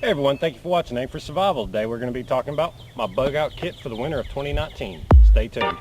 Hey everyone, thank you for watching. Aim for Survival. Today we're going to be talking about my bug out kit for the winter of 2019. Stay tuned.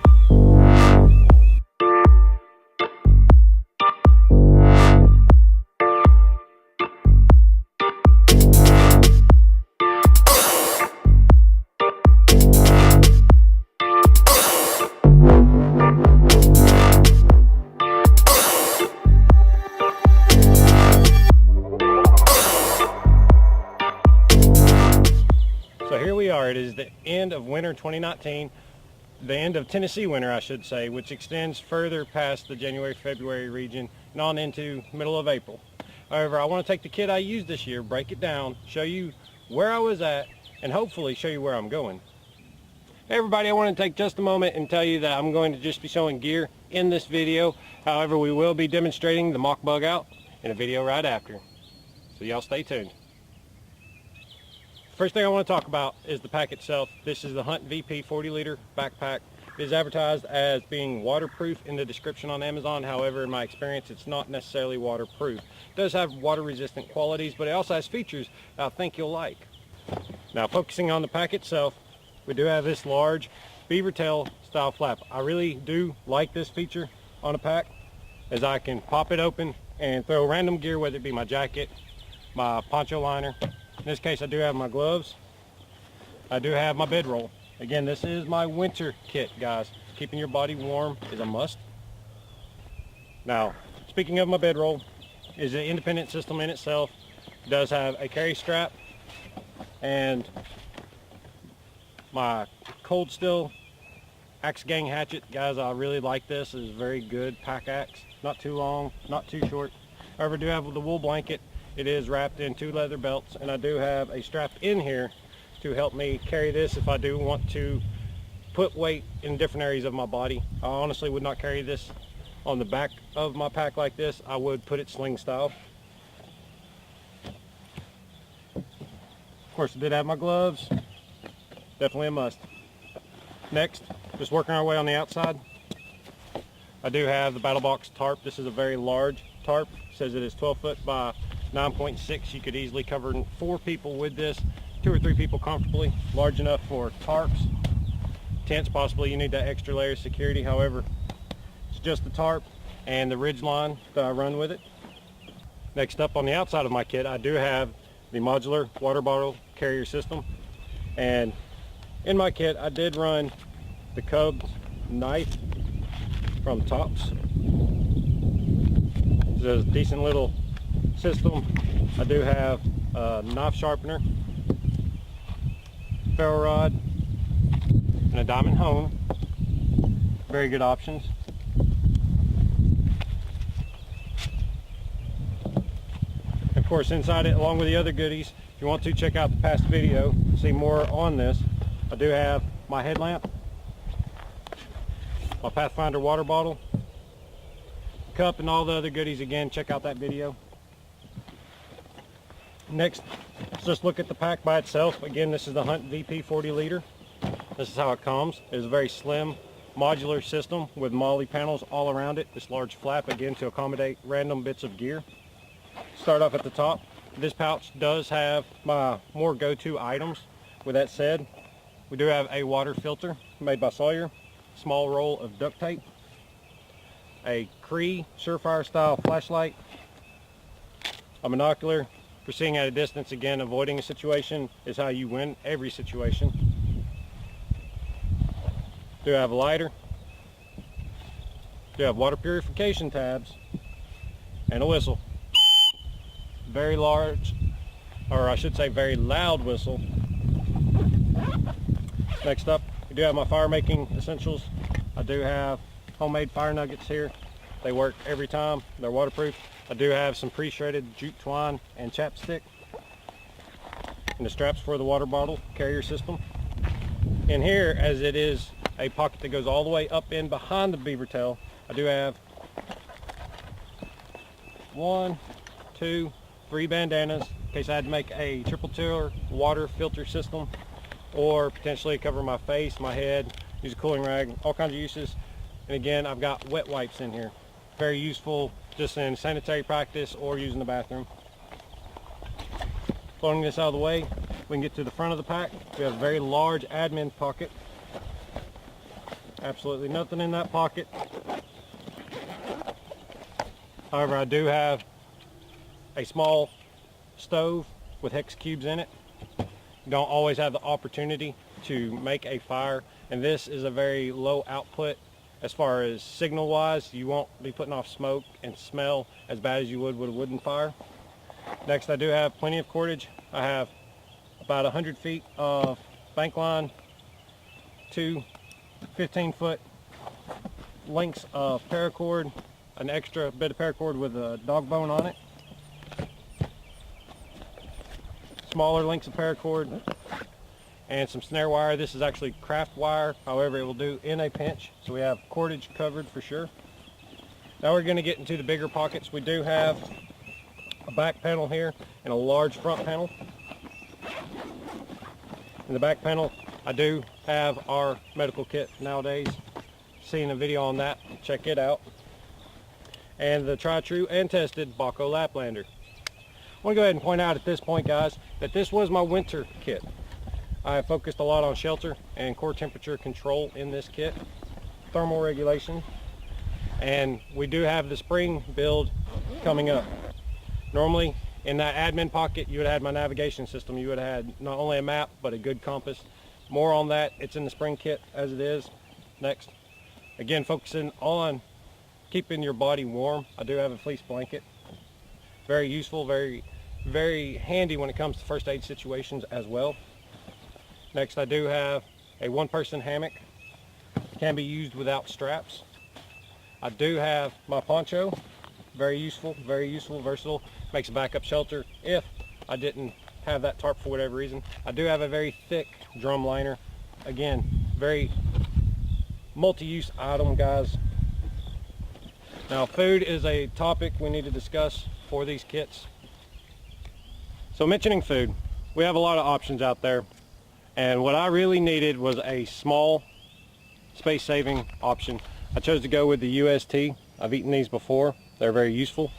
So here we are. It is the end of winter 2019, the end of Tennessee winter I should say, which extends further past the January-February region and on into middle of April. However, I want to take the kit I used this year, break it down, show you where I was at, and hopefully show you where I'm going. Hey everybody, I want to take just a moment and tell you that I'm going to just be showing gear in this video. However, we will be demonstrating the mock bug out in a video right after. So y'all stay tuned. First thing I want to talk about is the pack itself. This is the Huntvp 40-liter backpack. It is advertised as being waterproof in the description on Amazon. However, in my experience, it's not necessarily waterproof. It does have water-resistant qualities, but it also has features that I think you'll like. Now, focusing on the pack itself, we do have this large beaver tail style flap. I really do like this feature on a pack, as I can pop it open and throw random gear, whether it be my jacket, my poncho liner. In this case, I do have my gloves. I do have my bedroll. Again, this is my winter kit, guys. Keeping your body warm is a must. Now, speaking of my bedroll, it is an independent system in itself. It does have a carry strap and my cold steel axe gang hatchet. Guys, I really like this. It is a very good pack axe. Not too long, not too short. However, I do have the wool blanket. It is wrapped in 2 leather belts, and I do have a strap in here to help me carry this if I do want to put weight in different areas of my body. I honestly would not carry this on the back of my pack like this. I would put it sling style. Of course, I did have my gloves. Definitely a must. Next, just working our way on the outside, I do have the Battle Box tarp. This is a very large tarp. It says it is 12 foot by 9.6. You could easily cover 4 people with this, 2 or 3 people comfortably. Large enough for tarps, tents possibly. You need that extra layer of security. However, it's just the tarp and the ridge line that I run with it. Next up on the outside of my kit, I do have the modular water bottle carrier system. And in my kit, I did run the Cub Knife from Tops. It's a decent little system. I do have a knife sharpener, ferro rod, and a diamond hone. Very good options. Of course, inside it, along with the other goodies, if you want to check out the past video, see more on this, I do have my headlamp, my Pathfinder water bottle, cup, and all the other goodies. Again, check out that video. Next, let's just look at the pack by itself. Again, this is the Huntvp 40-liter. This is how it comes. It is a very slim modular system with MOLLE panels all around it. This large flap, again, to accommodate random bits of gear. Start off at the top. This pouch does have my more go-to items. With that said, we do have a water filter made by Sawyer, small roll of duct tape, a Cree Surefire style flashlight, a binocular for seeing at a distance. Again, avoiding a situation is how you win every situation. Do have a lighter, do have water purification tabs, and a whistle. Very large, or I should say very loud whistle. Next up, we do have my Firemaking Essentials. I do have homemade fire nuggets here. They work every time. They're waterproof. I do have some pre-shredded jute twine and chapstick, and the straps for the water bottle carrier system. In here, as it is a pocket that goes all the way up in behind the beaver tail, I do have 1, 2, 3 bandanas in case I had to make a triple tier water filter system, or potentially cover my face, my head, use a cooling rag, all kinds of uses. And again, I've got wet wipes in here. Very useful just in sanitary practice or using the bathroom. Floating this out of the way, we can get to the front of the pack. We have a very large admin pocket. Absolutely nothing in that pocket. However, I do have a small stove with hex cubes in it. You don't always have the opportunity to make a fire, and this is a very low output as far as signal wise. You won't be putting off smoke and smell as bad as you would with a wooden fire. Next, I do have plenty of cordage. I have about 100 feet of bank line, 2 15-foot lengths of paracord, an extra bit of paracord with a dog bone on it, smaller lengths of paracord, and some snare wire. This is actually craft wire, however it will do in a pinch, so we have cordage covered for sure. Now we're going to get into the bigger pockets. We do have a back panel here and a large front panel. In the back panel, I do have our medical kit nowadays. Seen a video on that, check it out. And the tried, true, and tested Baco Laplander. I want to go ahead and point out at this point, guys, that this was my winter kit. I focused a lot on shelter and core temperature control in this kit, thermal regulation, and we do have the spring build coming up. Normally, in that admin pocket, you would have had my navigation system. You would have had not only a map, but a good compass. More on that, it's in the spring kit as it is. Next, again, focusing on keeping your body warm. I do have a fleece blanket. Very useful, very handy when it comes to first aid situations as well. Next, I do have a one-person hammock. Can be used without straps. I do have my poncho. Very useful, versatile. Makes a backup shelter if I didn't have that tarp for whatever reason. I do have a very thick drum liner. Again, very multi-use item, guys. Now, food is a topic we need to discuss for these kits. So mentioning food, we have a lot of options out there, and what I really needed was a small space-saving option. I chose to go with the UST. I've eaten these before. They're very useful.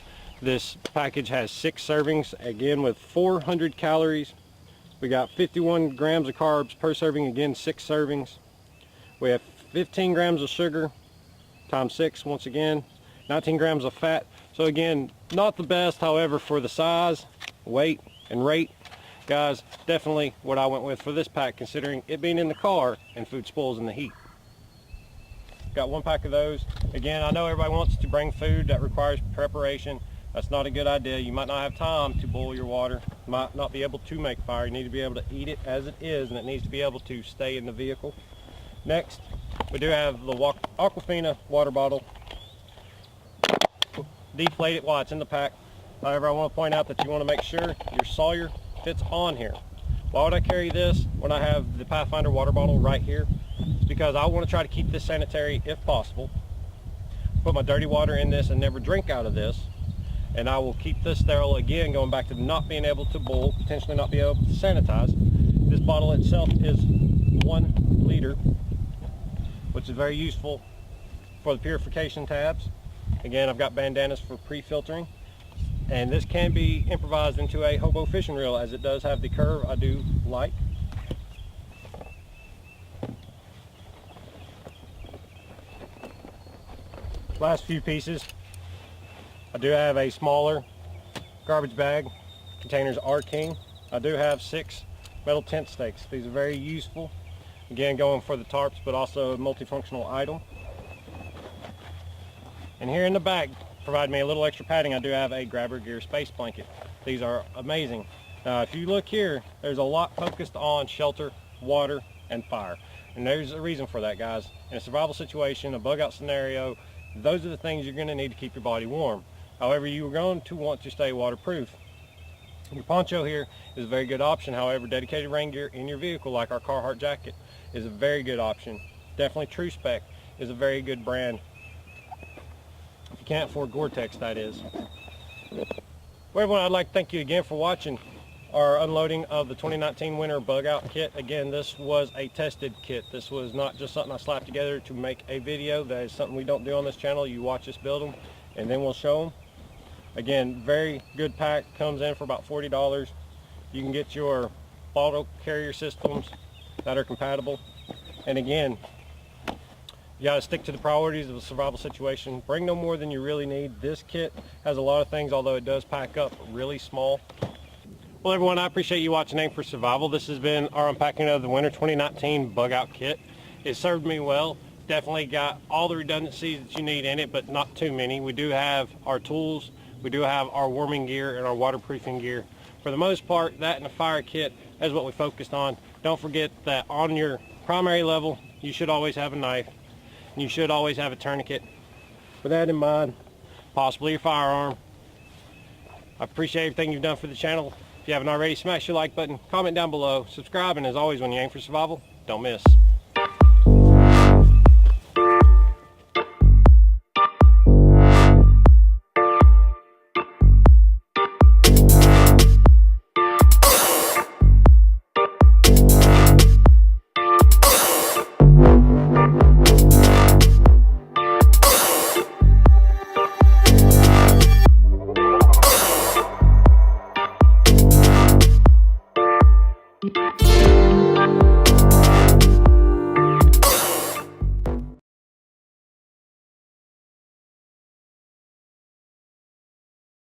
This package has 6 servings, again with 400 calories. We got 51 grams of carbs per serving, again 6 servings. We have 15 grams of sugar times 6, once again 19 grams of fat. So again, not the best, however, for the size, weight, and rate, guys, definitely what I went with for this pack, considering it being in the car and food spoils in the heat. Got 1 pack of those. Again, I know everybody wants to bring food that requires preparation. That's not a good idea. You might not have time to boil your water, might not be able to make fire. You need to be able to eat it as it is, and it needs to be able to stay in the vehicle. Next, we do have the Aquafina water bottle. Deflate it while it's in the pack. However, I want to point out that you want to make sure your Sawyer fits on here. Why would I carry this when I have the Pathfinder water bottle right here? It's because I want to try to keep this sanitary if possible. Put my dirty water in this and never drink out of this. And I will keep this sterile, again, going back to not being able to boil, potentially not being able to sanitize. This bottle itself is 1 liter, which is very useful for the purification tabs. Again, I've got bandanas for pre-filtering. And this can be improvised into a hobo fishing reel, as it does have the curve I do like. Last few pieces, I do have a smaller garbage bag. Containers are king. I do have 6 metal tent stakes. These are very useful. Again, going for the tarps, but also a multifunctional item. And here in the back, provide me a little extra padding, I do have a grabber gear space blanket. These are amazing. Now, if you look here, there's a lot focused on shelter, water, and fire. And there's a reason for that, guys. In a survival situation, a bug out scenario, those are the things you're going to need to keep your body warm. However, you're going to want to stay waterproof. Your poncho here is a very good option. However, dedicated rain gear in your vehicle, like our Carhartt jacket, is a very good option. Definitely True Spec is a very good brand. If you can't afford Gore-Tex, that is. Well, everyone, I'd like to thank you again for watching our unloading of the 2019 winter bug out kit. Again, this was a tested kit. This was not just something I slapped together to make a video. That is something we don't do on this channel. You watch us build them, and then we'll show them. Again, very good pack. Comes in for about $40. You can get your bottle carrier systems that are compatible. And again, you got to stick to the priorities of a survival situation. Bring no more than you really need. This kit has a lot of things, although it does pack up really small. Well, everyone, I appreciate you watching Aim for Survival. This has been our unpacking of the Winter 2019 Bug Out Kit. It served me well. Definitely got all the redundancies that you need in it, but not too many. We do have our tools, we do have our warming gear and our waterproofing gear. For the most part, that and the fire kit is what we focused on. Don't forget that on your primary level, you should always have a knife. You should always have a tourniquet. With that in mind, possibly your firearm. I appreciate everything you've done for the channel. If you haven't already, smash your like button, comment down below, subscribe, and as always, when you aim for survival, don't miss.